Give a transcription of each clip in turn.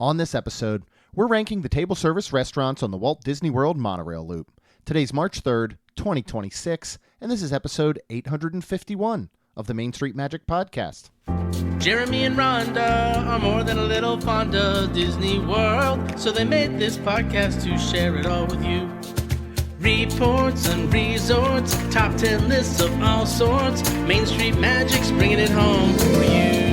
On this episode, we're ranking the table service restaurants on the Walt Disney World Monorail loop. Today's March 3rd, 2026, and this is episode 851 of the Main Street Magic Podcast. Jeremy and Rhonda are more than a little fond of Disney World, so they made this podcast to share it all with you. Reports and resorts, top 10 lists of all sorts, Main Street Magic's bringing it home for you.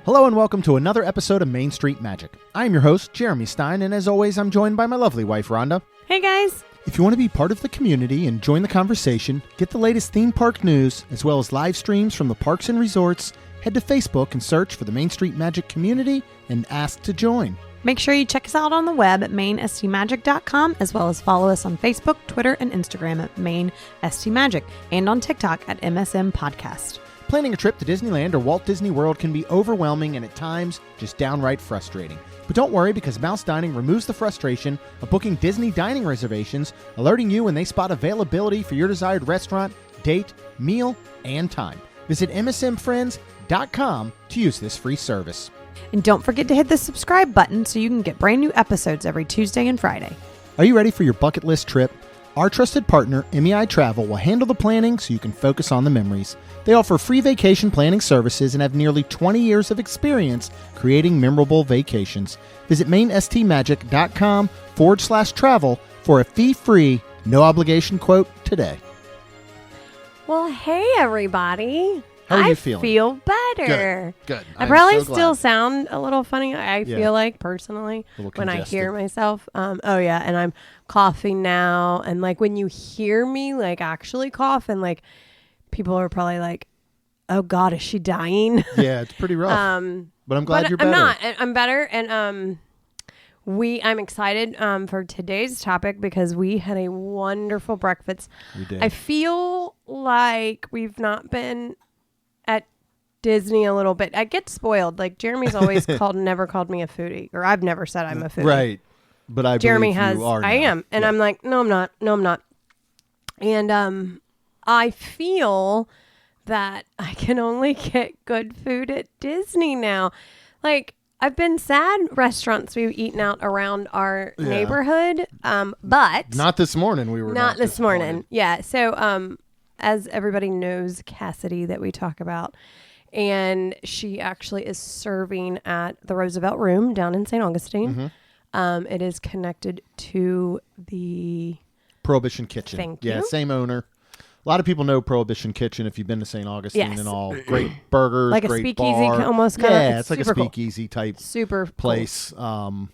Hello and welcome to another episode of Main Street Magic. I am your host, Jeremy Stein, and as always, I'm joined by my lovely wife, Rhonda. Hey guys! If you want to be part of the community and join the conversation, get the latest theme park news, as well as live streams from the parks and resorts, head to Facebook and search for the Main Street Magic community and ask to join. Make sure you check us out on the web at mainstmagic.com, as well as follow us on Facebook, Twitter, and Instagram at mainstmagic, and on TikTok at MSM Podcast. Planning a trip to Disneyland or Walt Disney World can be overwhelming and at times just downright frustrating. But don't worry, because Mouse Dining removes the frustration of booking Disney dining reservations, alerting you when they spot availability for your desired restaurant, date, meal, and time. Visit msmfriends.com to use this free service. And don't forget to hit the subscribe button so you can get brand new episodes every Tuesday and Friday. Are you ready for your bucket list trip? Our trusted partner, MEI Travel, will handle the planning so you can focus on the memories. They offer free vacation planning services and have nearly 20 years of experience creating memorable vacations. Visit mainstmagic.com/travel for a fee-free, no-obligation quote today. Well, hey, everybody. How are you feeling? I feel better. Good. I probably still sound a little funny, I Yeah. feel like, personally, when I congested. hear myself. Oh, yeah, and I'm coughing now. And, like, when you hear me, like, actually cough, and, like, people are probably like, oh, God, is she dying? Yeah, it's pretty rough. But I'm glad you're better. I'm not. I'm better, and I'm excited for today's topic because we had a wonderful breakfast. We did. I feel like we've not been at Disney a little bit. I get spoiled. Like Jeremy's always never called me a foodie, or I've never said I'm a foodie. Right. But I Jeremy believe has. you are I now. am, and Yeah. I'm like, no, I'm not. No, I'm not. And I feel that I can only get good food at Disney now. Like, I've been sad restaurants we've eaten out around our neighborhood, but Not this morning. We were not this disappointed. morning. Yeah. So, as everybody knows, Cassidy that we talk about, and she actually is serving at the Roosevelt Room down in St. Augustine. Mm-hmm. It is connected to the Prohibition Kitchen. Thank Yeah, you. same owner. A lot of people know Prohibition Kitchen if you've been to St. Augustine Yes. and all. Great burgers, Like a great speakeasy, bar. almost kinda. Yeah, It's it's like a super cool. speakeasy type super cool. place. All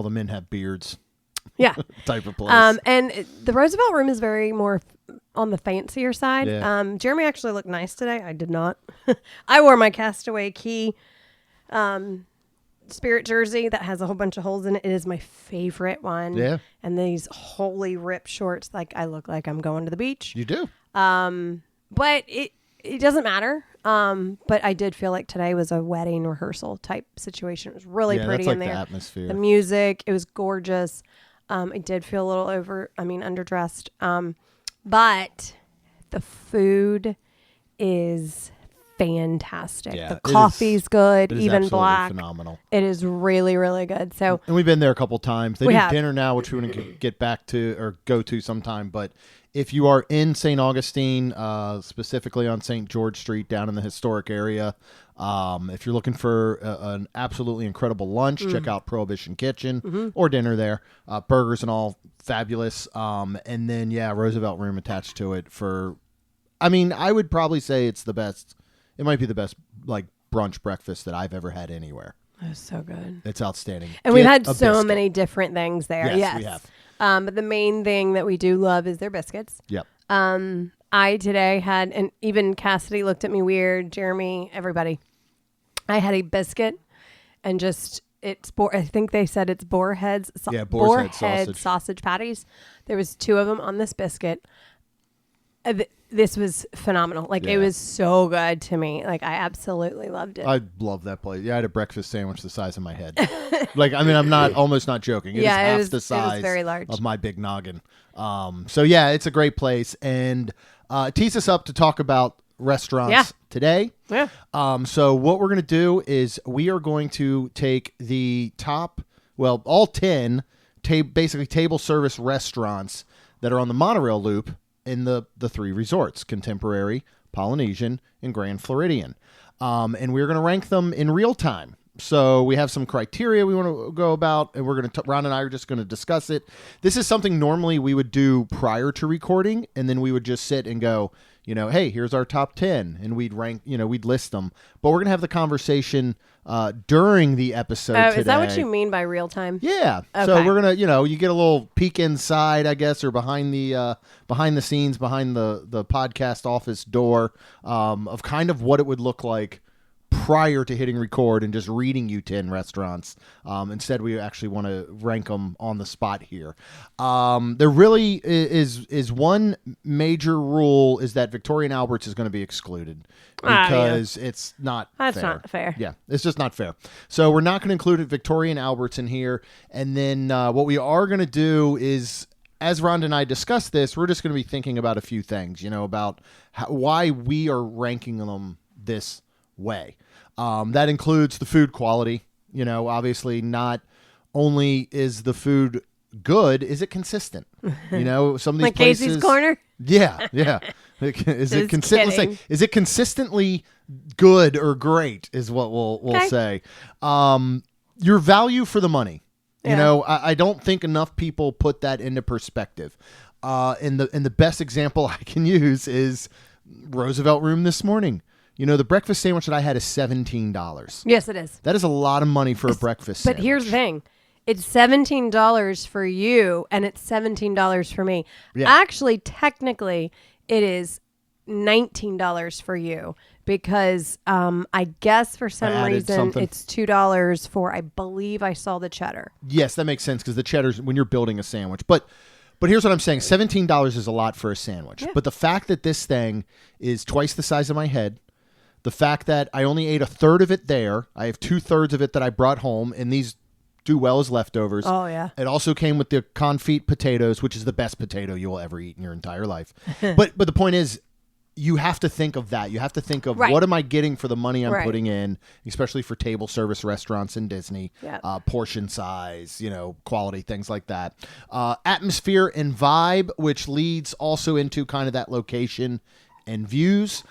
the men have beards Yeah. type of place. And the Roosevelt Room is very more on the fancier side. Yeah. Jeremy actually looked nice today. I did not. I wore my Castaway Key Spirit jersey that has a whole bunch of holes in it. It is my favorite one. Yeah. And these holy rip shorts, like I look like I'm going to the beach. You do. But it doesn't matter. But I did feel like today was a wedding rehearsal type situation. It was really Yeah, pretty that's like in there. the atmosphere. The music, it was gorgeous. I did feel a little underdressed. But the food is fantastic. Yeah, The it coffee's is- good, It is even absolutely black. phenomenal. It is really, really good. So And we've been there a couple times. They We do have. dinner now, which we're going to get back to or go to sometime. But if you are in St. Augustine, specifically on St. George Street down in the historic area, if you're looking for an absolutely incredible lunch, check out Prohibition Kitchen or dinner there. Burgers and all fabulous. And then, Roosevelt Room attached to it I would probably say it's the best. It might be the best like brunch breakfast that I've ever had anywhere. it was so good. It's outstanding. And we've Get had a so biscuit. many different things there. Yes, we have. But the main thing that we do love is their biscuits. Yep. I today had, and even Cassidy looked at me weird, Jeremy, everybody. I had a biscuit and just, I think they said it's boar heads. Boar's head sausage. sausage patties. There was 2 of them on this biscuit. This was phenomenal. Like, Yeah. it was so good to me. Like, I absolutely loved it. I love that place. Yeah, I had a breakfast sandwich the size of my head. I'm almost not joking. It is Yeah, it half was- the it was size very large. of my big noggin. So yeah, it's a great place, and it tees us up to talk about restaurants today. Yeah. So what we're going to do is we are going to take the top, well, all 10 basically table service restaurants that are on the Monorail loop in the 3 resorts, Contemporary, Polynesian, and Grand Floridian. And we're going to rank them in real time. So we have some criteria we want to go about, and we're going to, Ron and I are just going to discuss it. This is something normally we would do prior to recording, and then we would just sit and go, hey, here's our top 10, and we'd rank, we'd list them. But we're going to have the conversation during the episode today. Is that what you mean by real time? Yeah. Okay. So we're going to, you get a little peek inside, I guess, or behind the scenes, behind the podcast office door of kind of what it would look like prior to hitting record and just reading you 10 restaurants. Instead, we actually want to rank them on the spot here. There really is one major rule is that Victoria and Albert's is going to be excluded because it's not fair. That's not fair. Yeah, it's just not fair. So we're not going to include Victoria and Albert's in here. And then what we are going to do is, as Rhonda and I discuss this, we're just going to be thinking about a few things, about why we are ranking them this way. That includes the food quality. Obviously not only is the food good, is it consistent? Some of these like places, Casey's Corner? Yeah. Is it consistent? Kidding. Is it consistently good or great is what we'll say. Your value for the money. Yeah. I don't think enough people put that into perspective. And the best example I can use is Roosevelt Room this morning. The breakfast sandwich that I had is $17. Yes, it is. That is a lot of money for a breakfast sandwich. But here's the thing. It's $17 for you, and it's $17 for me. Yeah. Actually, technically, it is $19 for you because I guess for some reason something. it's $2 for, I believe I saw the cheddar. Yes, that makes sense because the cheddar's when you're building a sandwich. But here's what I'm saying. $17 is a lot for a sandwich. Yeah. But the fact that this thing is twice the size of my head, the fact that I only ate a third of it there, I have 2/3 of it that I brought home, and these do well as leftovers. Oh, yeah. It also came with the confit potatoes, which is the best potato you will ever eat in your entire life. But the point is, you have to think of that. You have to think of what am I getting for the money I'm putting in, especially for table service restaurants in Disney, portion size, quality, things like that. Atmosphere and vibe, which leads also into kind of that location and views.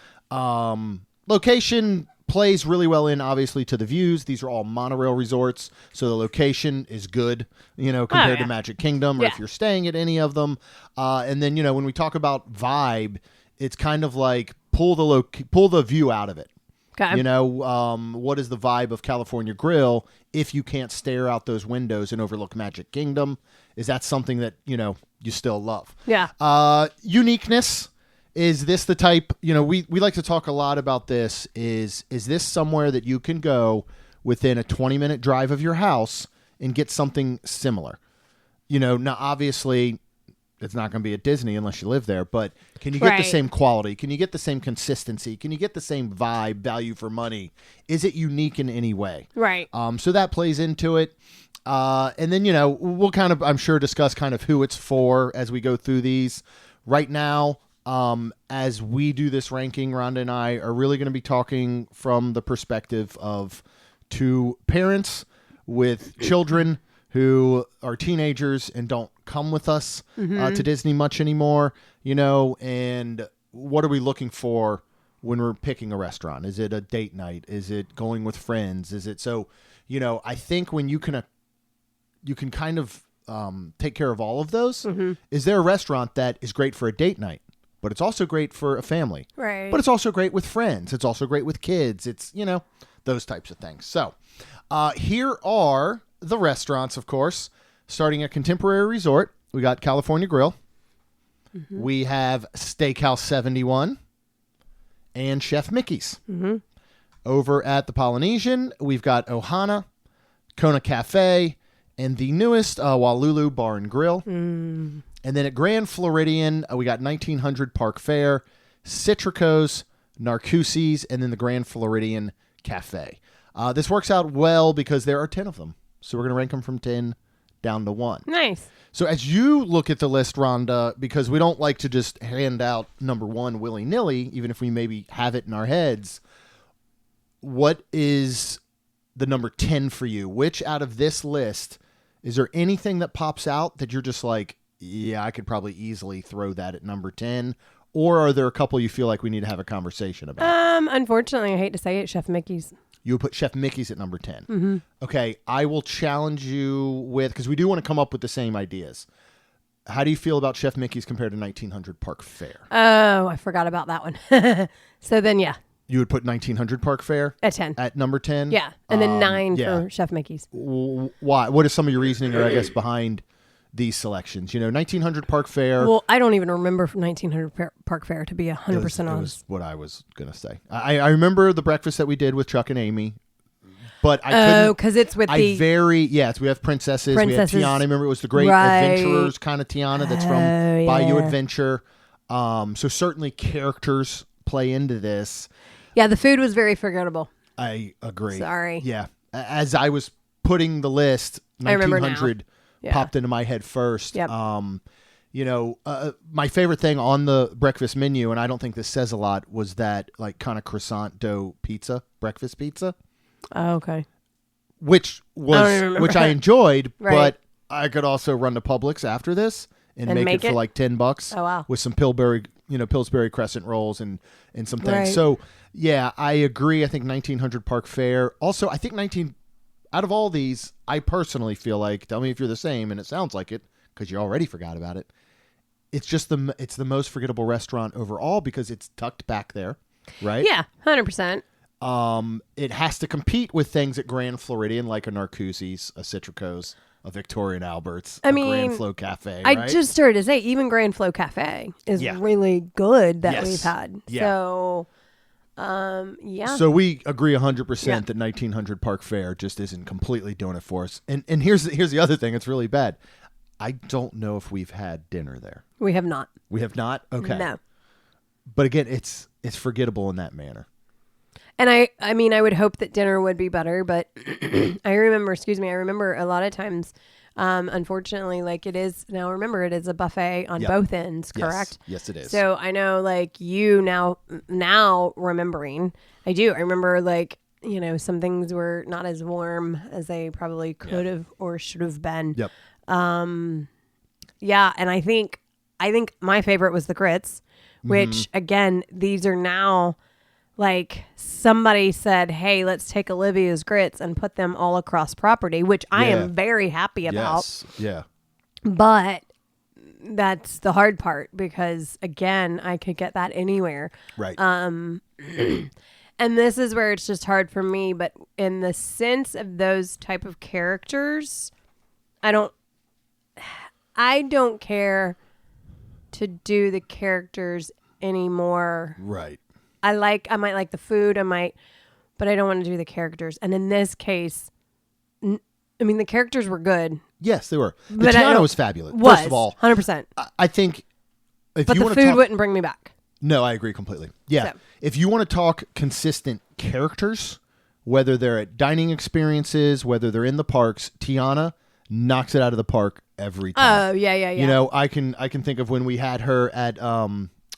Location plays really well in, obviously, to the views. These are all monorail resorts, so the location is good, compared to Magic Kingdom, or if you're staying at any of them. And then, when we talk about vibe, it's kind of like pull the view out of it. Okay. What is the vibe of California Grill if you can't stare out those windows and overlook Magic Kingdom? Is that something that, you still love? Yeah. Uniqueness. Is this the type, we like to talk a lot about this, is this somewhere that you can go within a 20-minute drive of your house and get something similar? Now, obviously, it's not going to be at Disney unless you live there, but can you get the same quality? Can you get the same consistency? Can you get the same vibe, value for money? Is it unique in any way? Right. So that plays into it. And then, we'll kind of, I'm sure, discuss kind of who it's for as we go through these. Right now, as we do this ranking, Rhonda and I are really going to be talking from the perspective of two parents with children who are teenagers and don't come with us to Disney much anymore, and what are we looking for when we're picking a restaurant? Is it a date night? Is it going with friends? Is it so, I think when you can kind of take care of all of those, is there a restaurant that is great for a date night? But it's also great for a family. Right. But it's also great with friends. It's also great with kids. It's, those types of things. So here are the restaurants, of course, starting at Contemporary Resort. We got California Grill. We have Steakhouse 71 and Chef Mickey's. Over at the Polynesian, we've got Ohana, Kona Cafe, and the newest Wailulu Bar Grill. And then at Grand Floridian, we got 1900 Park Fair, Cítricos, Narcoossee's, and then the Grand Floridian Cafe. This works out well because there are 10 of them. So we're going to rank them from 10 down to 1. Nice. So as you look at the list, Rhonda, because we don't like to just hand out number 1 willy-nilly, even if we maybe have it in our heads, what is the number 10 for you? Which out of this list, is there anything that pops out that you're just like, yeah, I could probably easily throw that at number 10? Or are there a couple you feel like we need to have a conversation about? Unfortunately, I hate to say it, Chef Mickey's. You would put Chef Mickey's at number 10. Mm-hmm. Okay, I will challenge you with, because we do want to come up with the same ideas. How do you feel about Chef Mickey's compared to 1900 Park Fair? Oh, I forgot about that one. So then, yeah. You would put 1900 Park Fair at 10. At number 10? Yeah, and then 9 for Chef Mickey's. Why? What is some of your reasoning, or I guess, behind these selections? 1900 Park Fair. Well, I don't even remember 1900 Park Fair, to be 100% honest. It was what I was going to say. I remember the breakfast that we did with Chuck and Amy, but I couldn't. Oh, because it's with we have Princesses. We had Tiana. I remember it was the Great Adventurers kind of Tiana that's from Bayou Adventure. So certainly characters play into this. Yeah, the food was very forgettable. I agree. Sorry. Yeah. As I was putting the list, 1900 popped into my head first. Yep. My favorite thing on the breakfast menu, and I don't think this says a lot, was that like kind of croissant dough pizza, breakfast pizza. Oh, okay. Which I enjoyed, right. But I could also run to Publix after this and make it for like $10. Oh, wow. With some Pillsbury Crescent rolls and some things. Right. So yeah, I agree. I think 1900 Park Fair. Also, I think out of all these, I personally feel like, tell me if you're the same, and it sounds like it because you already forgot about it. It's just it's the most forgettable restaurant overall because it's tucked back there, right? Yeah, 100%. It has to compete with things at Grand Floridian, like a Narcoossee's, a Cítricos, a Victorian Albert's, Grand Flo Cafe. Right? I just started to say, even Grand Flo Cafe is really good that we've had. Yeah. So, So we agree 100% that 1900 Park Fair just isn't completely doing it for us. And here's the other thing. It's really bad. I don't know if we've had dinner there. We have not. We have not? Okay. No. But again, it's forgettable in that manner. And I mean, I would hope that dinner would be better, but I remember a lot of times, unfortunately, like it is a buffet on both ends, correct? Yes, it is. So I know like you now remembering, I remember like, some things were not as warm as they probably could have or should have been. Yep. And I think my favorite was the grits, which again, these are now like somebody said, hey, let's take Olivia's grits and put them all across property, which I am very happy about. Yes. Yeah. But that's the hard part because again, I could get that anywhere. Right. And this is where it's just hard for me, but in the sense of those type of characters, I don't care to do the characters anymore. Right. I might like the food, but I don't want to do the characters. And in this case, the characters were good. Yes, they were. The Tiana was fabulous. First of all, 100%. I think but the food wouldn't bring me back. No, I agree completely. Yeah. So. If you want to talk consistent characters, whether they're at dining experiences, whether they're in the parks, Tiana knocks it out of the park every time. Oh, yeah. I can think of when we had her at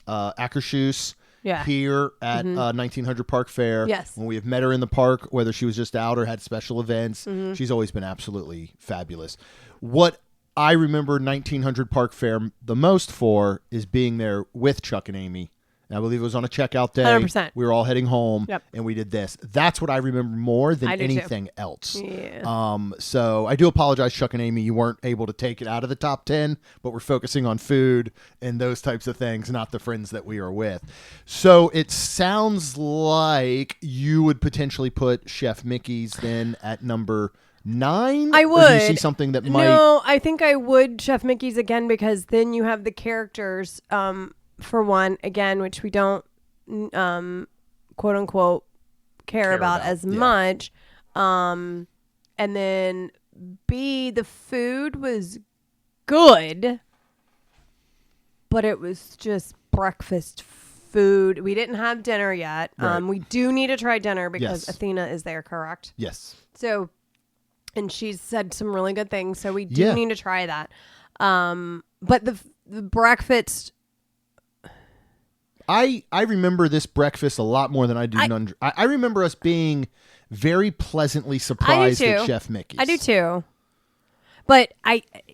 Akershus. Yeah. Here at 1900 Park Fair. Yes. When we have met her in the park, whether she was just out or had special events, she's always been absolutely fabulous. What I remember 1900 Park Fair the most for is being there with Chuck and Amy. And I believe it was on a checkout day. 100%. We were all heading home, yep. And we did this. That's what I remember more than anything else. Yeah. So I do apologize, Chuck and Amy. You weren't able to take it out of the top 10, but we're focusing on food and those types of things, not the friends that we are with. So it sounds like you would potentially put Chef Mickey's then at number 9? I would. Or do you see something that might... No, I think I would Chef Mickey's again because then you have the characters... for one, again, which we don't, quote unquote, care about as much. And then B, the food was good, but it was just breakfast food. We didn't have dinner yet. Right. We do need to try dinner because Athena is there, correct? Yes. So And she's said some really good things, so we do need to try that. But the breakfast, I remember this breakfast a lot more than I do. I remember us being very pleasantly surprised at Chef Mickey's. I do too. But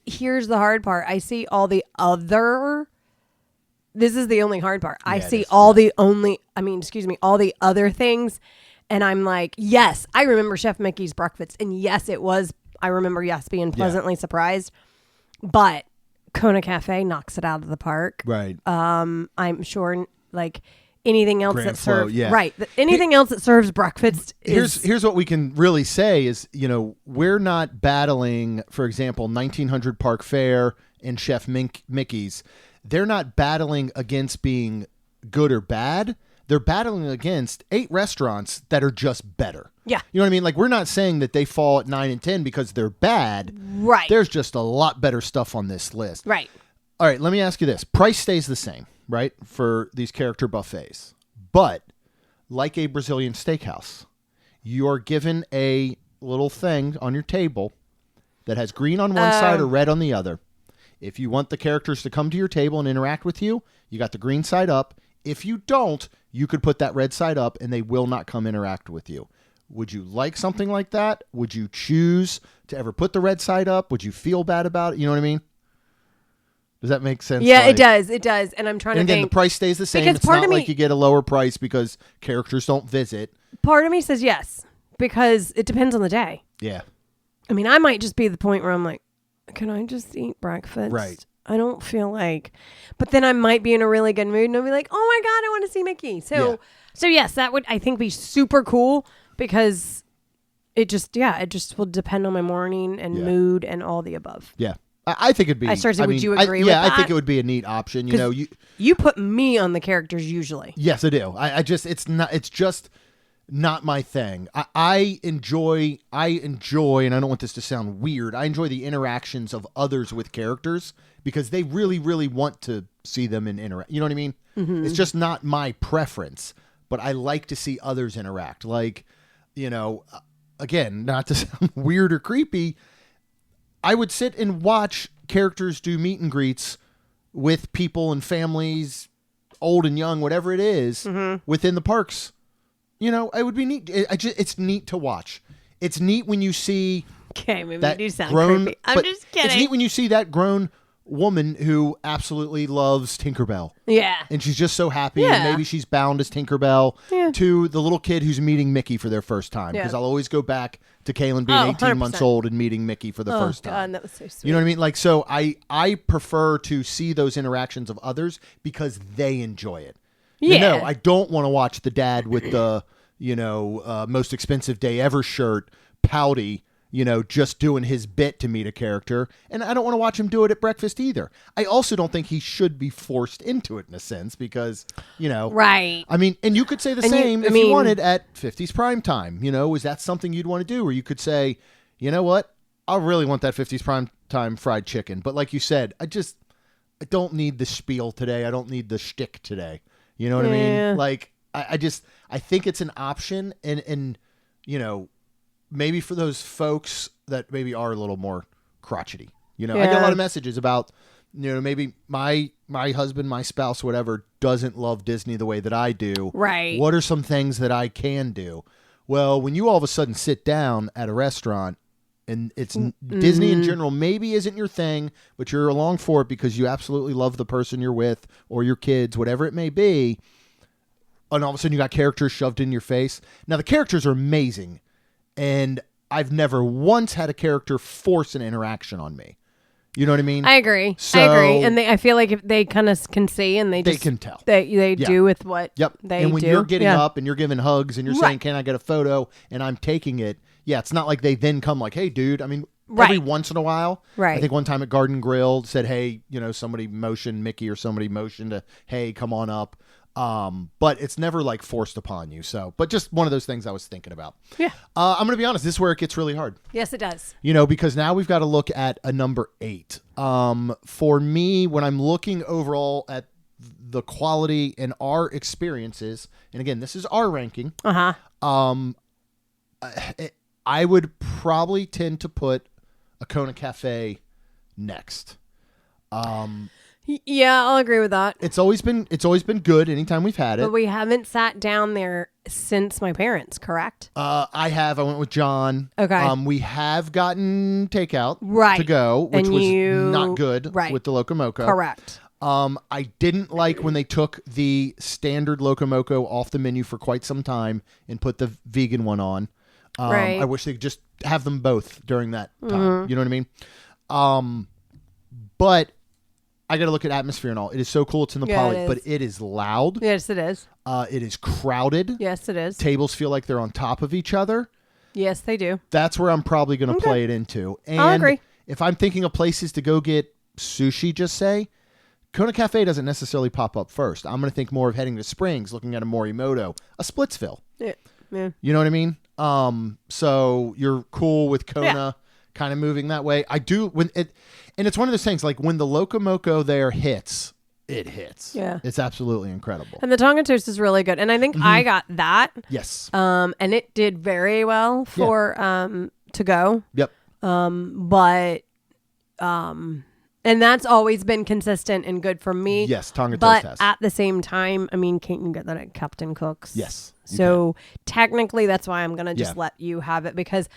here's the hard part. I see all the other. This is the only hard part. I see all the other things. And I'm like, yes, I remember Chef Mickey's breakfast. And yes, it was, I remember, being pleasantly surprised. But Kona Cafe knocks it out of the park. Right. I'm sure, like, anything else Grand that serves, Flow, right. Anything else that serves breakfast is. Here's what we can really say is, we're not battling, for example, 1900 Park Fair and Chef Mickey's. They're not battling against being good or bad. They're battling against 8 restaurants that are just better. Yeah. You know what I mean? Like, we're not saying that they fall at 9 and 10 because they're bad. Right. There's just a lot better stuff on this list. Right. All right, let me ask you this. Price stays the same, right, for these character buffets. But, like a Brazilian steakhouse, you are given a little thing on your table that has green on one side or red on the other. If you want the characters to come to your table and interact with you, you got the green side up. If you don't, you could put that red side up and they will not come interact with you. Would you like something like that? Would you choose to ever put the red side up? Would you feel bad about it? You know what I mean? Does that make sense? Yeah, it does. It does. And I'm trying to again, think. the price stays the same. Because it's not like you get a lower price because characters don't visit. Part of me says yes, because it depends on the day. Yeah. I mean, I might just be the point where I'm like, can I just eat breakfast? Right. I don't feel like, but then I might be in a really good mood and I'll be like, oh my God, I want to see Mickey. So yes, that would, I think, be super cool because it just will depend on my morning and mood and all the above. Yeah. I think it'd be. Would you agree with that? Yeah, I think it would be a neat option. You put me on the characters usually. Yes, I do. It's just not my thing. I enjoy, and I don't want this to sound weird, I enjoy the interactions of others with characters because they really, really want to see them and interact. You know what I mean? Mm-hmm. It's just not my preference, but I like to see others interact. Like, again, not to sound weird or creepy, I would sit and watch characters do meet and greets with people and families, old and young, whatever it is, within the parks. It would be neat. It's neat to watch. It's neat when you see. Okay, maybe that you do sound grown, creepy. I'm just kidding. It's neat when you see that grown woman who absolutely loves Tinkerbell. Yeah. And she's just so happy. Yeah. And maybe she's bound as Tinkerbell to the little kid who's meeting Mickey for their first time. Because I'll always go back to Kaylin being 18 100%. months old and meeting Mickey for the first time. God, that was so sweet. You know what I mean? Like, so I prefer to see those interactions of others because they enjoy it. Yeah. I don't want to watch the dad with the, most expensive day ever shirt, pouty, just doing his bit to meet a character. And I don't want to watch him do it at breakfast either. I also don't think he should be forced into it in a sense because, Right. I mean, and you could say the same if you wanted at 50s prime time. Is that something you'd want to do? Or you could say, you know what? I really want that 50s prime time fried chicken. But like you said, I don't need the spiel today. I don't need the shtick today. You know what I mean? Like, I think it's an option and maybe for those folks that maybe are a little more crotchety. I get a lot of messages about, maybe my husband, my spouse, whatever, doesn't love Disney the way that I do. Right. What are some things that I can do? Well, when you all of a sudden sit down at a restaurant and it's Disney in general maybe isn't your thing, but you're along for it because you absolutely love the person you're with or your kids, whatever it may be, and all of a sudden you got characters shoved in your face. Now, the characters are amazing, and I've never once had a character force an interaction on me. You know what I mean? I agree. And I feel like if they kind of can see and they can tell. They do with what they do. And when you're getting up and you're giving hugs and you're saying, can I get a photo? And I'm taking it. Yeah, it's not like they then come like, hey, dude. I mean, every once in a while. Right. I think one time at Garden Grill said, hey, somebody motioned Mickey or somebody motioned to, hey, come on up. But it's never like forced upon you. So, but just one of those things I was thinking about. Yeah. I'm going to be honest. This is where it gets really hard. Yes, it does. Because now we've got to look at a number 8. For me, when I'm looking overall at the quality and our experiences, and again, this is our ranking. I would probably tend to put a Kona Cafe next. Yeah, I'll agree with that. It's always been good anytime we've had it. But we haven't sat down there since my parents, correct? I went with John. Okay. We have gotten takeout Right. to go, which And was you- not good right. with the Locomoco. Correct. I didn't like when they took the standard Locomoco off the menu for quite some time and put the vegan one on. Right. I wish they could just have them both during that time. You know what I mean? But I got to look at atmosphere and all. It is so cool. It's in the Yeah, Poly, it is. but it is loud. Yes, it is. It is crowded. Yes, it is. Tables feel like they're on top of each other. Yes, they do. That's where I'm probably going to play it into. And I'll agree. if I'm thinking of places to go get sushi, just say, Kona Cafe doesn't necessarily pop up first. I'm going to think more of heading to Springs, looking at a Morimoto, a Splitsville. Yeah. You know what I mean? So you're cool with Kona kind of moving that way. I do and it's one of those things like when the Locomoco there hits, it hits. Yeah. It's absolutely incredible. And the tonga toast is really good. And I think I got that. Yes. And it did very well for to go. Yep. And that's always been consistent and good for me. Yes, tonga but toast has. at the same time, I mean, can't you get that at Captain Cook's? Yes. you So technically, that's why I'm gonna just Yeah. let you have it, because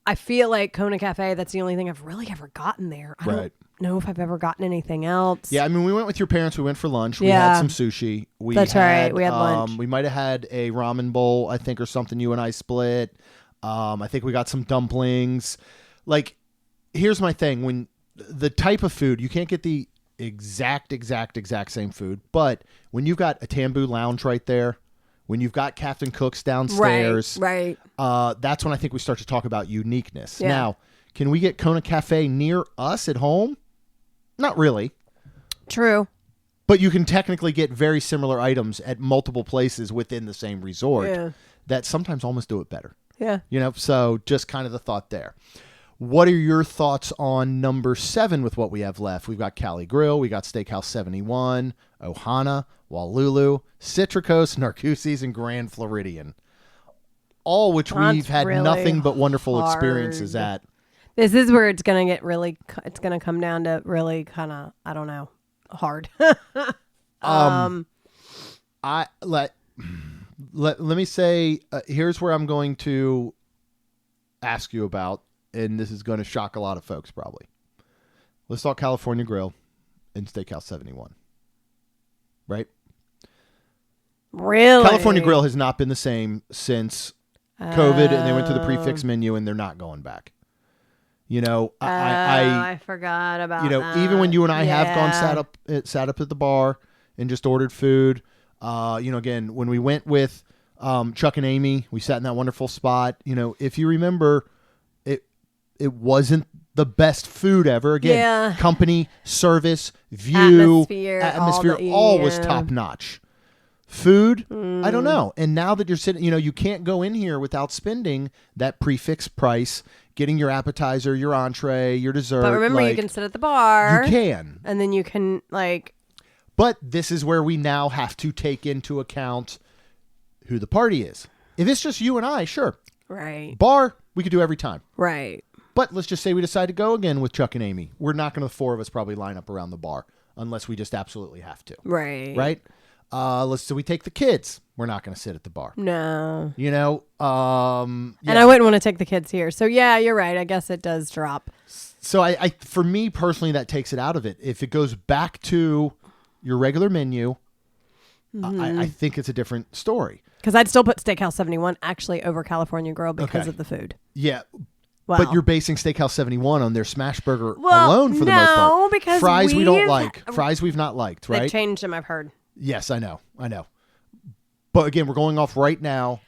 I feel like Kona Cafe, that's the only thing I've really ever gotten there. I Right. don't know if I've ever gotten anything else. Yeah, I mean, we went with your parents. We went for lunch. We Yeah. had some sushi. That's right. We had lunch. We might have had a ramen bowl, I think, or something. You and I split. I think we got some dumplings. Like, here's my thing: when the type of food, you can't get the exact same food, but when you've got a Tambu Lounge right there, when you've got Captain Cook's downstairs, Right. that's when I think we start to talk about uniqueness. Yeah. Now, can we get Kona Cafe near us at home? Not really. True. But you can technically get very similar items at multiple places within the same resort Yeah. that sometimes almost do it better. Yeah. You know, so just kind of the thought there. What are your thoughts on number 7 with what we have left? We've got Cali Grill, we got Steakhouse 71, Ohana, Wailulu, Cítricos, Narcoossee's, and Grand Floridian. All which That's we've had really nothing but wonderful hard. experiences at. This is where it's gonna get really. It's gonna come down to really kind of, I don't know, hard. Let me say, here's where I'm going to ask you about, and this is going to shock a lot of folks probably. Let's talk California Grill and Steakhouse 71. Right? Really, California Grill has not been the same since COVID, and they went to the prefix menu, and they're not going back. You know, I forgot about. you know, that. even when you and I have gone Yeah. sat up at the bar and just ordered food. You know, again, when we went with Chuck and Amy, we sat in that wonderful spot. You know, if you remember, it wasn't the best food ever. Again, Yeah. company, service, view, Atmosphere, all was yeah. top notch. Food, I don't know. And now that you're sitting, you know, you can't go in here without spending that prefix price, getting your appetizer, your entree, your dessert. But remember, you like, can sit at the bar. You can. And then you can like. But this is where we now have to take into account who the party is. If it's just you and I, sure. Right. Bar, we could do every time. Right. But let's just say we decide to go again with Chuck and Amy. We're not going to, the 4 of us probably line up around the bar unless we just absolutely have to. Right. Right? So we take the kids. We're not going to sit at the bar. No. You know? Yeah. And I wouldn't want to take the kids here. So yeah, you're right. I guess it does drop. So I for me personally, that takes it out of it. If it goes back to your regular menu, I think it's a different story. Because I'd still put Steakhouse 71 actually over California Grill because Okay. of the food. Yeah. Wow. But you're basing Steakhouse 71 on their smash burger Well, alone for the most part. no, because fries we don't we've- like. Fries we've not liked, They've right? changed them, I've heard. Yes, I know. But again, we're going off right now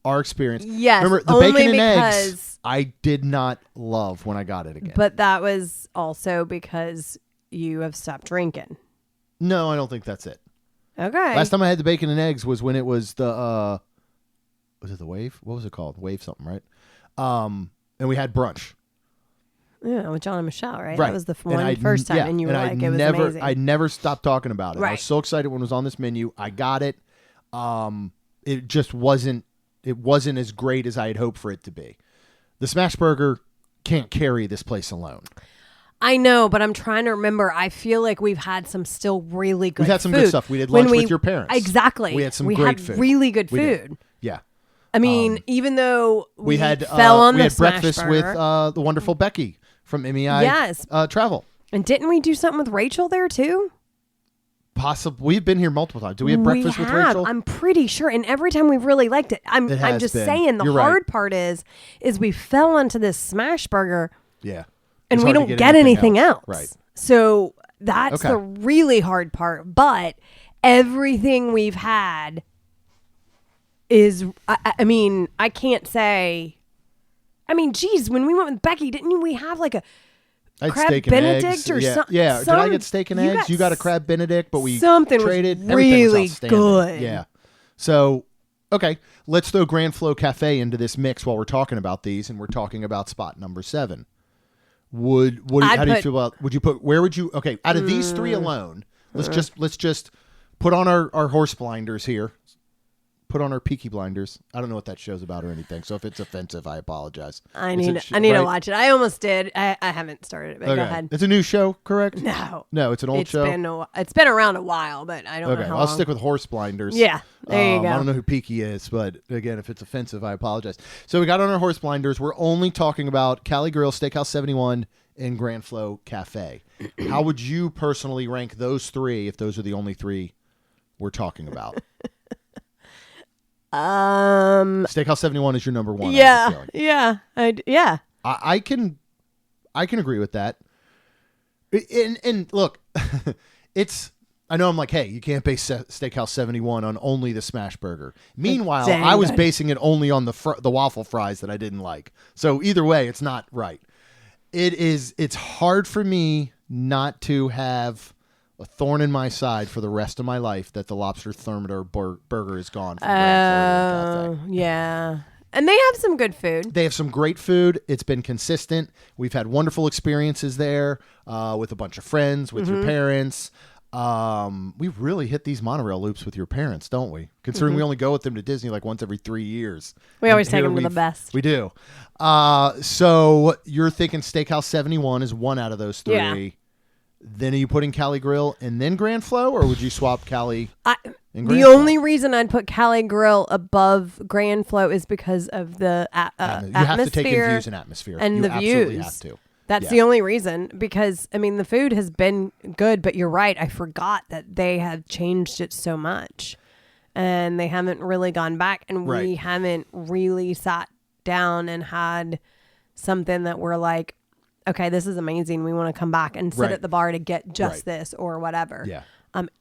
our experience. Yes, Remember, the only bacon and eggs, because- I did not love when I got it again. But that was also because you have stopped drinking. No, I don't think that's it. Okay. Last time I had the bacon and eggs was when it was the, was it the Wave? What was it called? Wave something, right? And we had brunch. Yeah, with John and Michelle, right? Right. That was the And first time, yeah, and you were I like, it was never, amazing. I never stopped talking about it. I Right. was so excited when it was on this menu. I got it. It just wasn't as great as I had hoped for it to be. The smash burger can't carry this place alone. I know, but I'm trying to remember. I feel like we've had some still really good. We've had some food. good stuff. We did lunch with your parents. Exactly. We had some we great had food. really good We did. food. Yeah. I mean, even though we had fell on we the had smash breakfast burger, with the wonderful Becky from MEI Yes. Travel. and didn't we do something with Rachel there too? Possible. We've been here multiple times. Do we have breakfast with Rachel? I'm pretty sure. And every time we've really liked it. I'm has just been. saying the You're hard right. part is we fell onto this smash burger Yeah. and It's we hard to don't get anything else. Right. So that's Okay. the really hard part. But everything we've had is, I mean, I can't say. I mean, geez, when we went with Becky, didn't we have like a I had crab steak and Benedict eggs. or yeah. something? Yeah. Did I get steak and eggs? You got a crab Benedict, but we something was traded. Everything was really outstanding. good. Yeah. So, okay, let's throw Grand Flow Cafe into this mix while we're talking about these, and we're talking about spot number 7. How do you feel about? Would you put? Where would you? Okay, out of these 3 alone, let's just put on our horse blinders here. Put on our peaky blinders. I don't know what that show's about or anything. So if it's offensive, I apologize. I need to watch it. I almost did. I haven't started it, but Okay. go ahead. It's a new show, correct? No, it's an old show. It's been around a while, but I don't know Okay, how well, I'll long. stick with horse blinders. Yeah, there you go. I don't know who Peaky is, but again, if it's offensive, I apologize. So we got on our horse blinders. We're only talking about Cali Grill, Steakhouse 71, and Grand Flow Cafe. How would you personally rank those 3 if those are the only 3 we're talking about? Steakhouse 71 is your number 1. Yeah. I can agree with that. And look, I know I'm like, hey, you can't base Steakhouse 71 on only the smash burger. Meanwhile, Dang I was good. basing it only on the waffle fries that I didn't like. So either way, it's not right. It's hard for me not to have a thorn in my side for the rest of my life that the lobster thermidor burger is gone from Grand Floridian Cafe. Yeah. And they have some good food. They have some great food. It's been consistent. We've had wonderful experiences there with a bunch of friends, with your parents. We really hit these monorail loops with your parents, don't we? Considering we only go with them to Disney like once every 3 years. We always And take here them to the best. We do. So you're thinking Steakhouse 71 is 1 out of those 3. Yeah. Then are you putting Cali Grill and then Grand Flow, or would you swap Cali and Grand The Flow? only reason I'd put Cali Grill above Grand Flow is because of the you atmosphere. have to take in views and atmosphere. and you the absolutely views. have to. That's Yeah. the only reason, because I mean the food has been good, but you're right. I forgot that they have changed it so much, and they haven't really gone back, and we Right. haven't really sat down and had something that we're like, okay, this is amazing. We want to come back and sit Right. at the bar to get just Right. this or whatever. Yeah.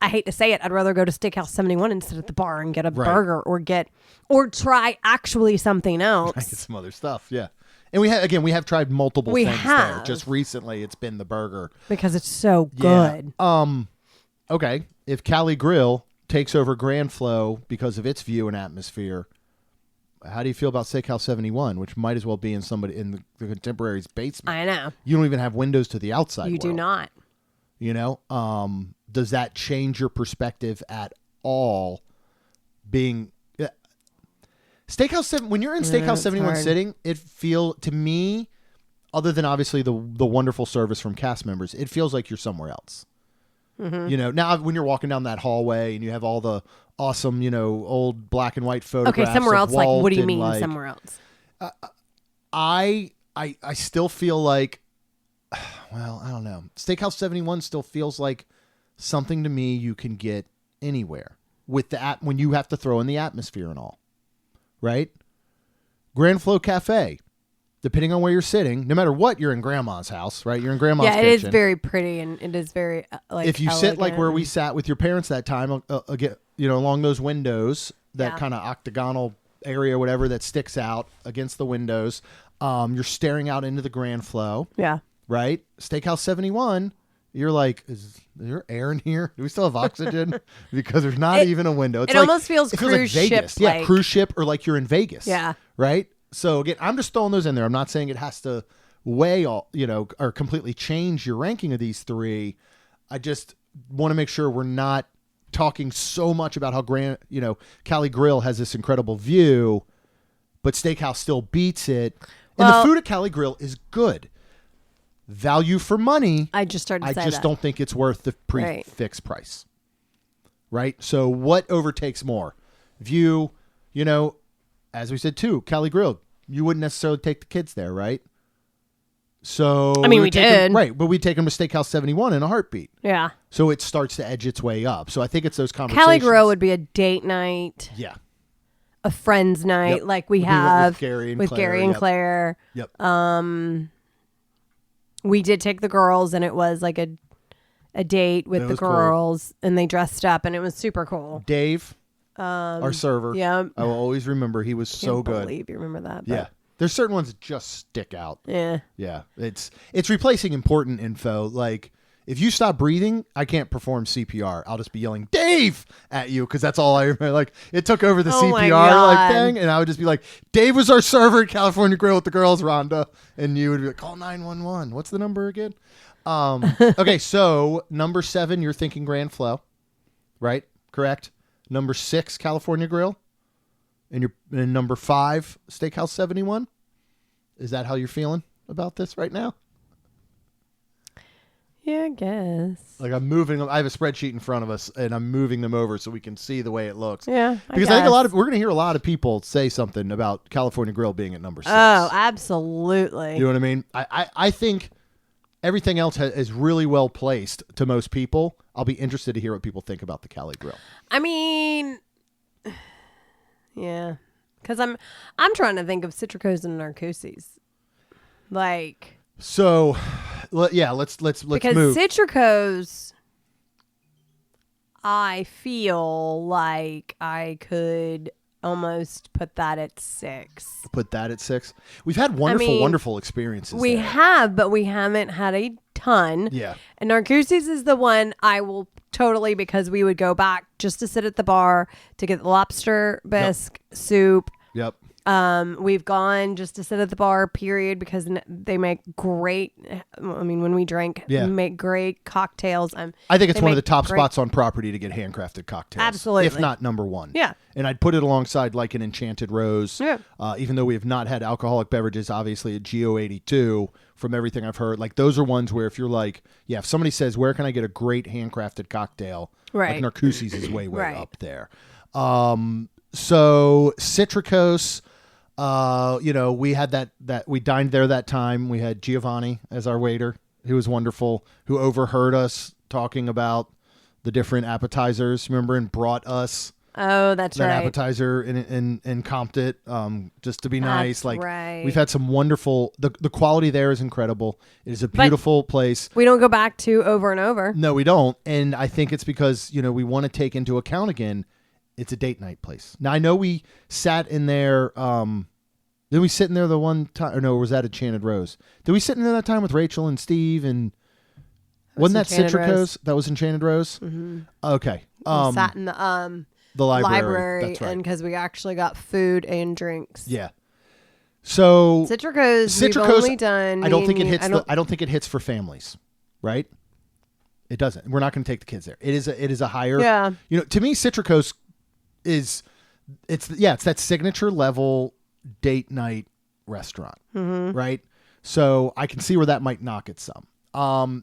I hate to say it. I'd rather go to Steakhouse 71 and sit at the bar and get a Right. burger or try actually something I else. get some other stuff, yeah. And we have tried multiple We things there. have. Just recently, it's been the burger. Because it's so Yeah. good. Okay, if Cali Grill takes over Grand Flow because of its view and atmosphere, how do you feel about Steakhouse 71, which might as well be in the contemporary's basement? I know. You don't even have windows to the outside. You do world, not. You know, does that change your perspective at all? Being Steakhouse 7, when you're in Steakhouse it's 71 hard. sitting, it feel to me, other than obviously the wonderful service from cast members, it feels like you're somewhere else. Mm-hmm. You know, now when you're walking down that hallway and you have all the awesome, old black and white photographs. Okay, somewhere of else. Like, Walt what do you and, mean like, somewhere else? I still feel like, well, I don't know. Steakhouse 71 still feels like something to me you can get anywhere with the when you have to throw in the atmosphere and all, right? Grand Flow Cafe, depending on where you're sitting, no matter what, you're in grandma's house, right? You're in grandma's Yeah, kitchen. it is very pretty and it is very like. If you sit like where we elegant. sat with your parents that time, again, along those windows, that Yeah. kind of octagonal area, whatever that sticks out against the windows, you're staring out into the Grand Flow, Yeah. right? Steakhouse 71, you're like, is there air in here? Do we still have oxygen? Because there's not even a window. It's it almost feels cruise Vegas. ship-like. Yeah, cruise ship, or like you're in Vegas. Yeah. Right? So again, I'm just throwing those in there. I'm not saying it has to weigh all, or completely change your ranking of these 3. I just want to make sure we're not talking so much about how Cali Grill has this incredible view, but Steakhouse still beats it. And the food at Cali Grill is good. Value for money. I just started to say I just that. don't think it's worth the prefix price. Right? So what overtakes more? If you know, as we said too, Cali Grill, you wouldn't necessarily take the kids there, right? So I mean, we did. Right, but we'd take them to Steakhouse 71 in a heartbeat. Yeah. So it starts to edge its way up. So I think it's those conversations. Cali Grill would be a date night. Yeah. A friend's night, Yep. like we With have Gary and with Claire, Gary and yep. Claire. Yep. We did take the girls, and it was like a date with It the was cool. girls, and they dressed up, and it was super cool. Dave, our server. Yeah. I will always remember he was so Can't good. believe you remember that. Yeah. But There's certain ones that just stick out. yeah. Yeah. It's replacing important info. Like, if you stop breathing, I can't perform CPR. I'll just be yelling, Dave, at you, because that's all I remember. Like, it took over the Oh my CPR like God. thing, and I would just be like, Dave was our server at California Grill with the girls, Rhonda. And you would be like, call 911. What's the number again? Okay, so number 7, you're thinking Grand Flo, right? Correct? Number 6, California Grill. And number 5, Steakhouse 71. Is that how you're feeling about this right now? Yeah, I guess. Like, I'm moving them. I have a spreadsheet in front of us, and I'm moving them over so we can see the way it looks. Yeah. Because I think we're going to hear a lot of people say something about California Grill being at number 6. Oh, absolutely. You know what I mean? I think everything else is really well placed to most people. I'll be interested to hear what people think about the Cali Grill. I mean, yeah, because I'm trying to think of Cítricos and Narcoossees, like. So, yeah, let's because move. Cítricos, I feel like I could almost put that at 6. Put that at 6. We've had wonderful experiences. We there. have, but we haven't had a ton. Yeah. And Narcoossee's is the one I will totally, because we would go back just to sit at the bar to get the lobster bisque soup. Yep. We've gone just to sit at the bar, period, because they make great. I mean, when we drink, make great cocktails. I think it's one of the top great spots on property to get handcrafted cocktails. Absolutely. If not number 1. Yeah. And I'd put it alongside like an Enchanted Rose. Yeah. Even though we have not had alcoholic beverages, obviously at GO82, from everything I've heard, like those are ones where if you're like, yeah, if somebody says, where can I get a great handcrafted cocktail? Right. Like Narcoossee's is way Right. up there. So Cítricos, we had that we dined there that time. We had Giovanni as our waiter, who was wonderful, who overheard us talking about the different appetizers, remember, and brought us Oh, that's that right. appetizer and comped it just to be nice. That's Like right. we've had some wonderful. The quality there is incredible. It is a beautiful place. We don't go back to over and over. No, we don't, and I think it's because we want to take into account again. It's a date night place. Now I know we sat in there. Did we sit in there the one time? Or no, was that Enchanted Rose? Did we sit in there that time with Rachel and Steve and? Wasn't that Enchanted Cítricos? Rose. That was Enchanted Rose. Mm-hmm. Okay. We sat in the library. That's right. and because we actually got food and drinks. Yeah. So Cítricos, we've only done. I don't think it hits. I don't think it hits for families, right? It doesn't. We're not going to take the kids there. It is a higher. Yeah. To me, Cítricos it's that signature level date night restaurant, right? So I can see where that might knock it some.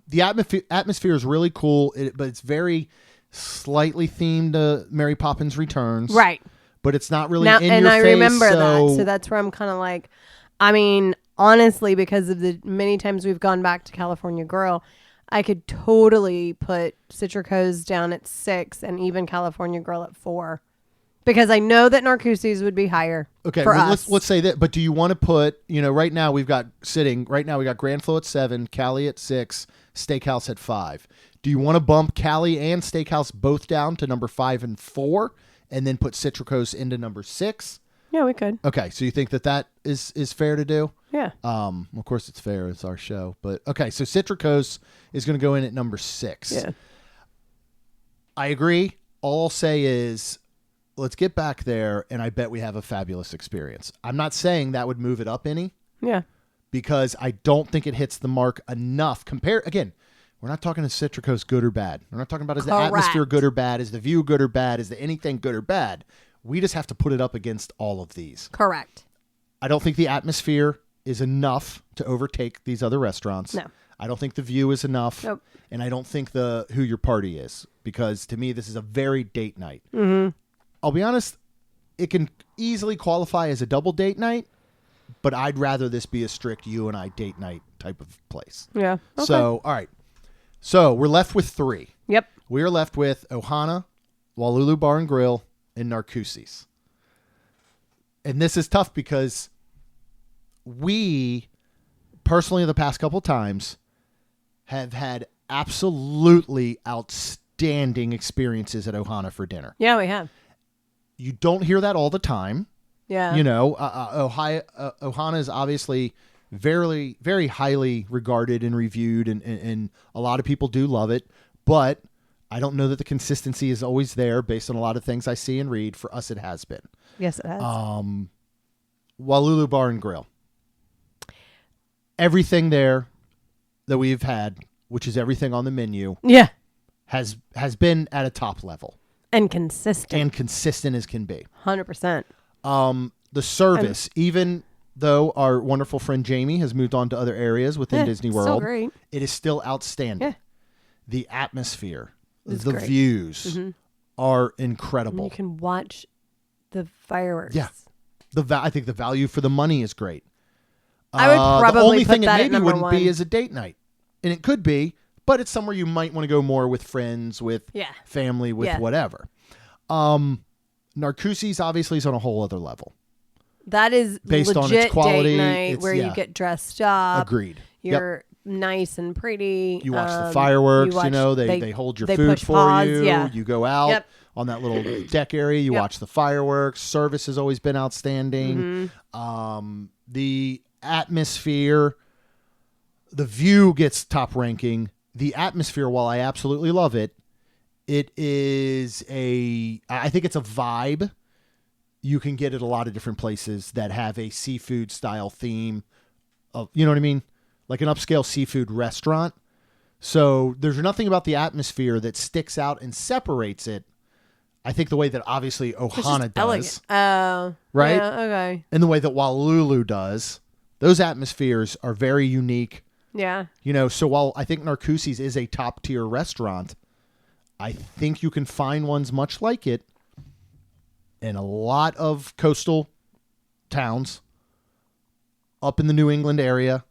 The atmosphere is really cool, but it's very slightly themed to Mary Poppins Returns, right. But it's not really Now, in and your I face. remember that, so that's where I'm kind of like, I mean, honestly, because of the many times we've gone back to California Grill, I could totally put Cítricos down at 6 and even California Grill at 4. Because I know that Narcoossee's would be higher. Okay, for well, us. let's say that. But do you want to put? Right now we got Grand Flo at 7, Cali at 6, Steakhouse at 5. Do you want to bump Cali and Steakhouse both down to number 5 and 4, and then put Cítricos into number 6? Yeah, we could. Okay, so you think that is fair to do? Yeah. Of course it's fair. It's our show, but okay. So Cítricos is going to go in at number 6. Yeah. I agree. All I'll say is, let's get back there, and I bet we have a fabulous experience. I'm not saying that would move it up any. Yeah. Because I don't think it hits the mark enough. Again, we're not talking to Cítricos good or bad. We're not talking about is the atmosphere good or bad, is the view good or bad, is the anything good or bad. We just have to put it up against all of these. Correct. I don't think the atmosphere is enough to overtake these other restaurants. No. I don't think the view is enough. Nope. And I don't think who your party is, because to me, this is a very date night. Mm-hmm. I'll be honest, it can easily qualify as a double date night, but I'd rather this be a strict you and I date night type of place. Yeah. Okay. So, all right. So we're left with 3. Yep. We are left with Ohana, Wailulu Bar and Grill, and Narcoossee's. And this is tough because we, personally, the past couple times, have had absolutely outstanding experiences at Ohana for dinner. Yeah, we have. You don't hear that all the time. Yeah. You know, Ohana is obviously very, very highly regarded and reviewed, and a lot of people do love it. But I don't know that the consistency is always there based on a lot of things I see and read. For us, it has been. Yes, it has. Wailulu Bar and Grill. Everything there that we've had, which is everything on the menu, yeah. has been at a top level. And consistent. And consistent as can be. 100%. The service, even though our wonderful friend Jamie has moved on to other areas within Disney World, so great. it is still outstanding. Yeah. The atmosphere, It's the great. views are incredible. You can watch the fireworks. Yeah. I think the value for the money is great. I would probably the only put thing that it at maybe number wouldn't 1. be is a date night. And it could be, but it's somewhere you might want to go more with friends, with family, with whatever. Narcoossee's obviously is on a whole other level. That is based legit on its quality, date night where you get dressed up. Agreed. You're nice and pretty. You watch the fireworks. you watch- They hold your they food push for pause, you. yeah. You go out on that little deck area. You watch the fireworks. Service has always been outstanding. The atmosphere, the view gets top ranking. The atmosphere, while I absolutely love it, I think it's a vibe you can get at a lot of different places that have a seafood style theme of, you know what I mean? Like an upscale seafood restaurant. So there's nothing about the atmosphere that sticks out and separates it. I think the way that obviously Ohana does. Oh. Right? Yeah, okay. And the way that Wailulu does. Those atmospheres are very unique. Yeah. You know, so while I think Narcoossee's is a top tier restaurant, I think you can find ones much like it in a lot of coastal towns up in the New England area,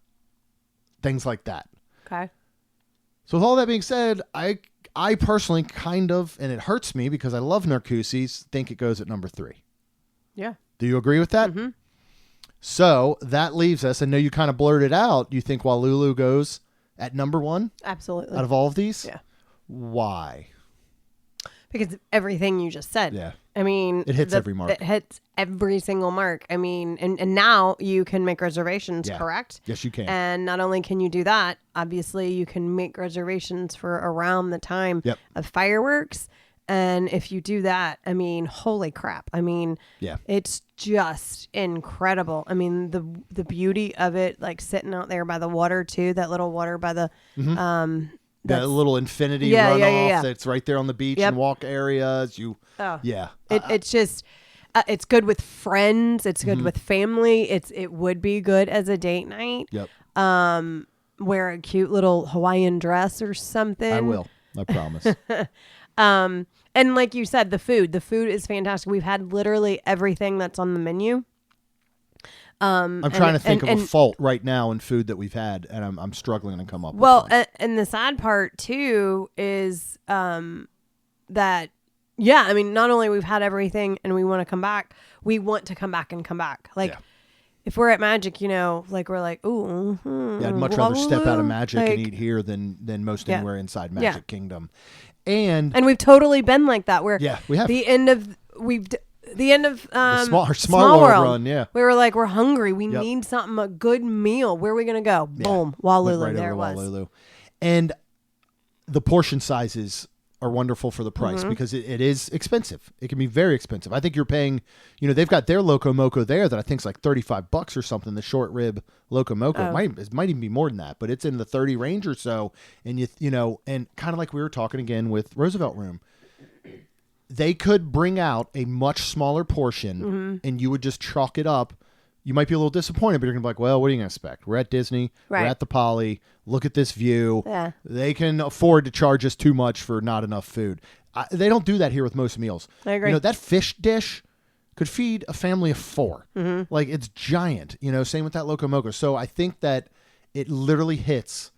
things like that. Okay. So with all that being said, I personally kind of, and it hurts me because I love Narcoossee's, think it goes at number 3. Yeah. Do you agree with that? Mm-hmm. So that leaves us, I know you kind of blurted out, you think Wailulu goes at number 1 Absolutely. out of all of these? Yeah. Why? Because of everything you just said. Yeah. I mean, It hits every mark. It hits every single mark. I mean, and now you can make reservations, correct? Yes, you can. And not only can you do that, obviously you can make reservations for around the time of fireworks. And if you do that, I mean, holy crap. I mean, it's just incredible. I mean, the beauty of it, like sitting out there by the water too, that little water by the, that little infinity runoff that's right there on the beach and walk areas. It's just, it's good with friends. It's good with family. It would be good as a date night. Yep. Wear a cute little Hawaiian dress or something. I will. I promise. And like you said, the food is fantastic. We've had literally everything that's on the menu. I'm trying to think of a fault right now in food that we've had, and I'm struggling to come up with one. And the sad part too is that, I mean, not only we've had everything and we want to come back, we want to come back and come back. Like, if we're at Magic, you know, like we're like, ooh. I'd much rather step out of Magic and eat here than most anywhere inside Magic Kingdom. And we've totally been like that. Where we have the end of our Small World run. We were like, we're hungry. We need something, a good meal. Where are we gonna go? Boom, Wailulu. Right there it was. Wailulu. And the portion sizes are wonderful for the price because it is expensive. It can be very expensive. I think you're paying, you know, they've got their Loco Moco there that I think is like $35 or something. The short rib Loco Moco. It might even be more than that, but it's in the 30 range or so. And you know, and kind of like we were talking again with Roosevelt Room, they could bring out a much smaller portion and you would just chalk it up you might be a little disappointed, but you're going to be like, well, what are you going to expect? We're at Disney. Right. We're at the Poly. Look at this view. Yeah. They can afford to charge us too much for not enough food. They don't do that here with most meals. I agree. You know, that fish dish could feed a family of 4. Mm-hmm. Like, it's giant. You know, same with that Loco Moco. So I think that it literally hits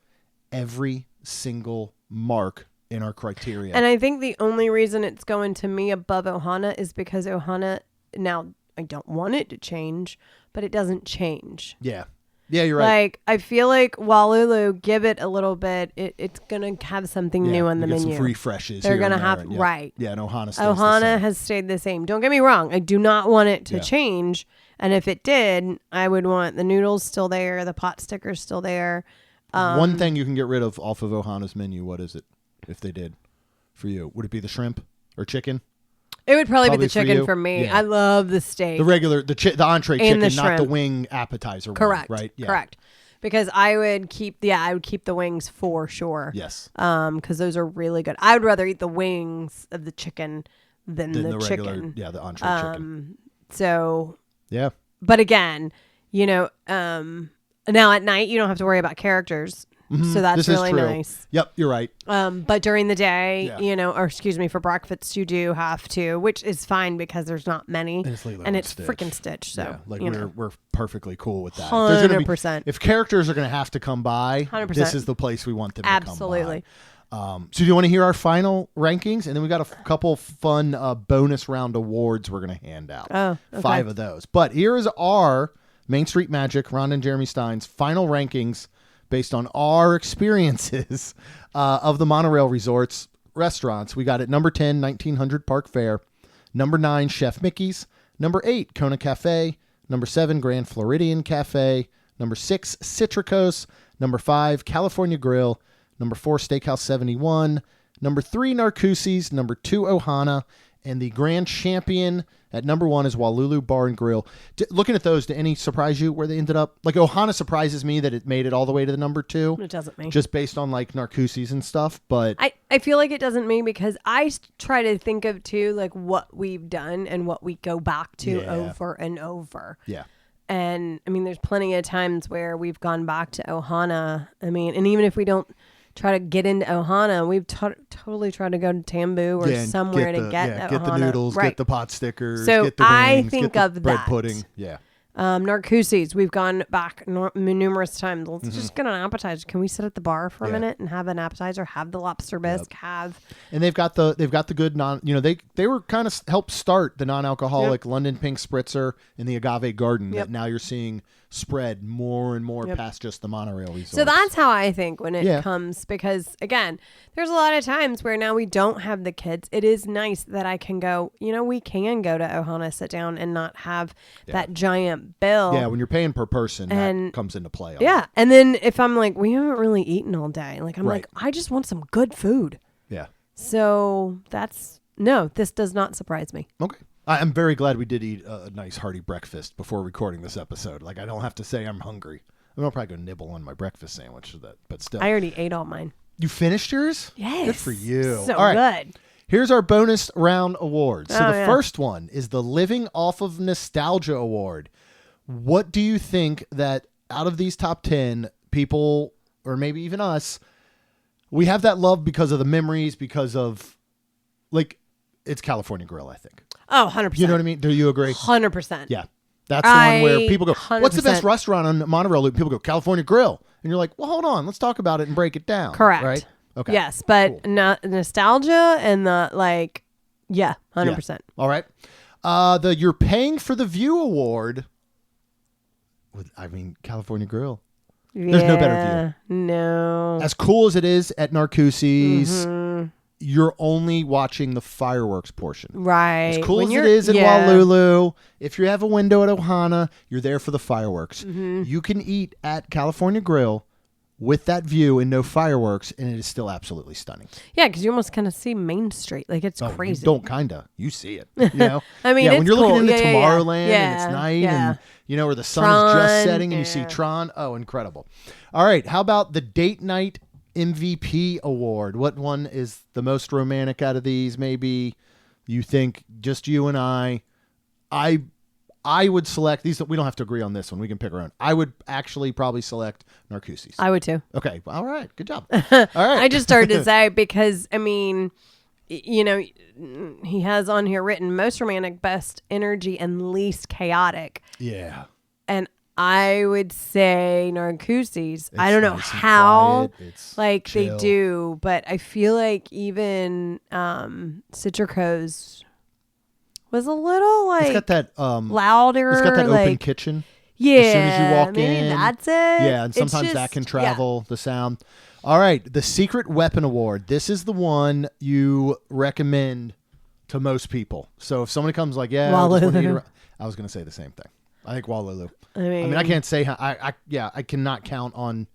every single mark in our criteria. And I think the only reason it's going to me above Ohana is because Ohana, now I don't want it to change, but it doesn't change. Yeah. Yeah, you're right. Like, I feel like Wailulu, give it a little bit, it's going to have something new on the you get menu. Some refreshes. They're going to have, right. Yeah, and Ohana stays the Ohana same. has stayed the same. Don't get me wrong. I do not want it to Yeah. change. And if it did, I would want the noodles still there, the pot stickers still there. One thing you can get rid of off of Ohana's menu, what is it, if they did, for you? Would it be the shrimp or chicken? It would probably be Probably the for chicken you? for me. Yeah. I love the steak. The regular, the entree And chicken, the not the shrimp. wing appetizer Correct. one, right? Yeah. Correct. Because I would keep the wings for sure. Yes. Because those are really good. I would rather eat the wings of the chicken than Then the regular, chicken. yeah, the entree chicken. So, Yeah. but again, you know, now at night you don't have to worry about characters. So that's This really is true. nice. Yep, you're right. But during the day, Yeah. you know, or excuse me, for breakfast you do have to, which is fine because there's not many, And it's Lilo and and it's Stitch. freaking Stitch. So Yeah, like you know. we're perfectly cool with that. If there's gonna be- 100%. If characters are going to have to come by, 100%. this is the place we want them to Absolutely. come by. So do you want to hear our final rankings? And then we got a couple fun bonus round awards we're going to hand out. Oh, okay. 5 of those. But here is our Main Street Magic, Rhonda and Jeremy Stein's final rankings based on our experiences of the Monorail Resort's restaurants. We got at number 10, 1900 Park Fair. Number 9, Chef Mickey's. Number 8, Kona Cafe. Number 7, Grand Floridian Cafe. Number 6, Cítricos. Number 5, California Grill. Number 4, Steakhouse 71. Number 3, Narcoossee's. Number 2, Ohana. And the grand champion at number 1 is Wailulu Bar and Grill. Looking at those, did any surprise you where they ended up? Like, Ohana surprises me that it made it all the way to the number 2. It doesn't me. Just based on, like, Narcoossee's and stuff. But I feel like it doesn't me because I try to think of too like what we've done and what we go back to Yeah. over and over. yeah. And I mean, there's plenty of times where we've gone back to Ohana. I mean, and even if we don't try to get into Ohana, we've totally tried to go to Tambu or Yeah, and somewhere to get get Ohana. the noodles, right. get the pot stickers, So get the I wings, think get the of bread that. pudding. Yeah. Narcoossee's, we've gone back numerous times. Let's just get an appetizer. Can we sit at the bar for a Mm-hmm. Yeah. minute and have an appetizer? Have the lobster bisque. Have And they've got the good they were kind of helped start the non-alcoholic London Pink Spritzer in the Agave Garden that now you're seeing spread more and more past just the Monorail Resort. So that's how I think when it Yeah. comes, because again, there's a lot of times where now we don't have the kids. It is nice that I can go, you know, we can go to Ohana, sit down and not have that giant bill. yeah, when you're paying per person, that And- comes into play. Yeah. And then if I'm like, we haven't really eaten all day, like I'm Right. like, I just want some good food. Yeah. So this does not surprise me. Okay. I'm very glad we did eat a nice hearty breakfast before recording this episode. Like, I don't have to say I'm hungry. I'm probably going to nibble on my breakfast sandwich, but still. I already ate all mine. You finished yours? Yes. Good for you. So All right. good. Here's our bonus round awards. So Oh, the yeah. first one is the Living Off of Nostalgia Award. What do you think that out of these top 10 people, or maybe even us, we have that love because of the memories, because of, like, it's California Grill, I think. Oh, 100%. You know what I mean? Do you agree? 100%. Yeah. That's the one where I people go, what's the best 100%. restaurant on Monorail Loop? People go, California Grill. And you're like, well, hold on. Let's talk about it and break it down. Correct. Right? Okay. Yes, but Cool. nostalgia and the like, yeah, 100%. Yeah. All right. The You're Paying for the View Award. California Grill. There's no better view. No. As cool as it is at Narcoossee's, Mm-hmm. you're only watching the fireworks portion. Right. As cool When as it you're- is in yeah. Wailulu, if you have a window at Ohana, you're there for the fireworks. Mm-hmm. You can eat at California Grill with that view and no fireworks, and it is still absolutely stunning. Yeah, because you almost kind of see Main Street. Like, it's Oh, crazy. You don't kinda. You see it. You know? I mean, yeah, when it's you're looking cool. into Yeah, yeah, yeah. Tomorrowland and Yeah, it's night yeah. and, you know, where the sun is just Tron, setting and you see yeah. Tron. Oh, incredible. All right. How about the Date Night MVP Award? What one is the most romantic out of these? Maybe you think just you and I I would select these. We don't have to agree on this one. We can pick our own. I would actually probably select Narcoossee's. I would too. Okay. All right. Good job. All right. I just started to say because, I mean, you know, he has on here written most romantic, best energy, and least chaotic. Yeah. And I would say Narcoossee's. I don't know nice and how quiet. It's like chill. they do, but I feel like even Cítricos was a little like It's got that louder. It's got that open like, kitchen. Yeah, As soon as you walk maybe in. that's it. Yeah, and It's sometimes that just- can travel the sound. All right, the Secret Weapon Award. This is the one you recommend to most people. So if somebody comes like, yeah, I just wanna eat Wailulu. I was going to say the same thing. I think Wailulu. I mean, I can't say how I cannot count on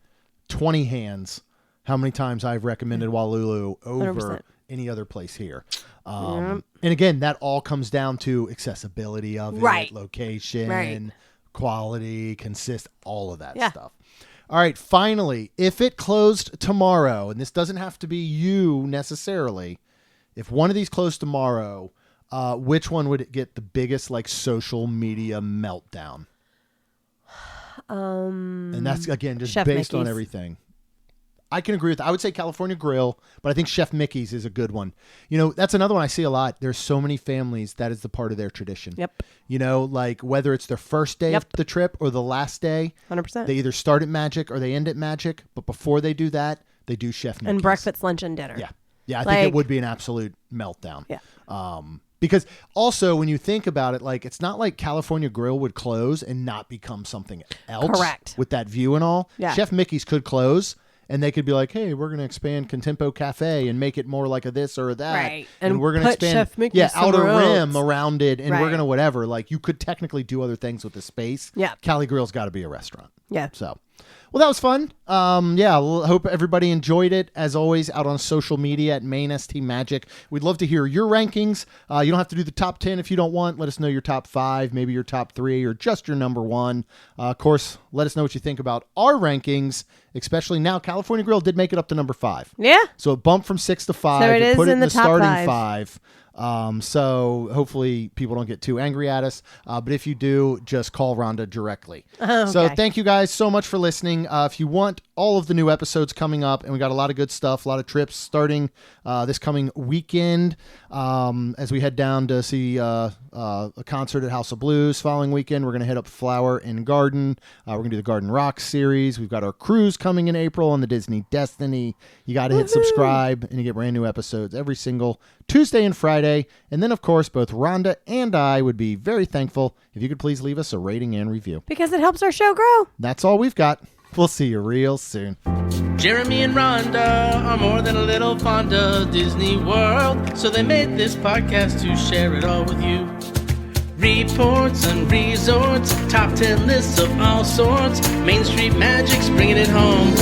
20 hands how many times I've recommended Wailulu over 100%. any other place here. And again, that all comes down to accessibility of it, Right. location, Right. quality, all of that Yeah. stuff. All right, finally, if it closed tomorrow, and this doesn't have to be you necessarily, if one of these closed tomorrow, which one would get the biggest like social media meltdown? And that's again just Chef based on Mickey's. everything. I can agree with that. I would say California Grill, but I think Chef Mickey's is a good one. You know, that's another one I see a lot. There's so many families that is the part of their tradition. Yep. You know, like whether it's their first day of Yep. the trip or the last day, 100%. they either start at Magic or they end at Magic. But before they do that, they do Chef Mickey's. and breakfast, lunch, and dinner. Yeah. Yeah, I think it Like- would be an absolute meltdown. Yeah. Because also when you think about it, like it's not like California Grill would close and not become something else. Correct. With that view and all. Yeah. Chef Mickey's could close and they could be like, hey, we're going to expand Contempo Cafe and make it more like a this or a that. Right. And And we're going to put expand Chef Mickey's outer somewhere rim else. around it and we're Right. going to whatever. Like you could technically do other things with the space. Yeah. Cali Grill's got to be a restaurant. Yeah. So, well, that was fun. Hope everybody enjoyed it. As always, out on social media at Main ST Magic. We'd love to hear your rankings. You don't have to do the top 10 if you don't want. Let us know your top 5, maybe your top 3, or just your number 1. Of course, let us know what you think about our rankings, especially now. California Grill did make it up to number 5. Yeah. So it bumped from 6 to 5. So it is put it in the top starting 5. 5. So hopefully people don't get too angry at us. But if you do, just call Rhonda directly. So Okay. thank you guys so much for listening. If you want all of the new episodes coming up, and we got a lot of good stuff, a lot of trips starting this coming weekend as we head down to see a concert at House of Blues. Following weekend, we're going to hit up Flower and Garden. We're going to do the Garden Rock series. We've got our cruise coming in April on the Disney Destiny. You got to hit subscribe, and you get brand new episodes every single Tuesday and Friday. And then, of course, both Rhonda and I would be very thankful if you could please leave us a rating and review. Because it helps our show grow. That's all we've got. We'll see you real soon. Jeremy and Rhonda are more than a little fond of Disney World, so they made this podcast to share it all with you. Reports and resorts, top 10 lists of all sorts, Main Street Magic's bringing it home.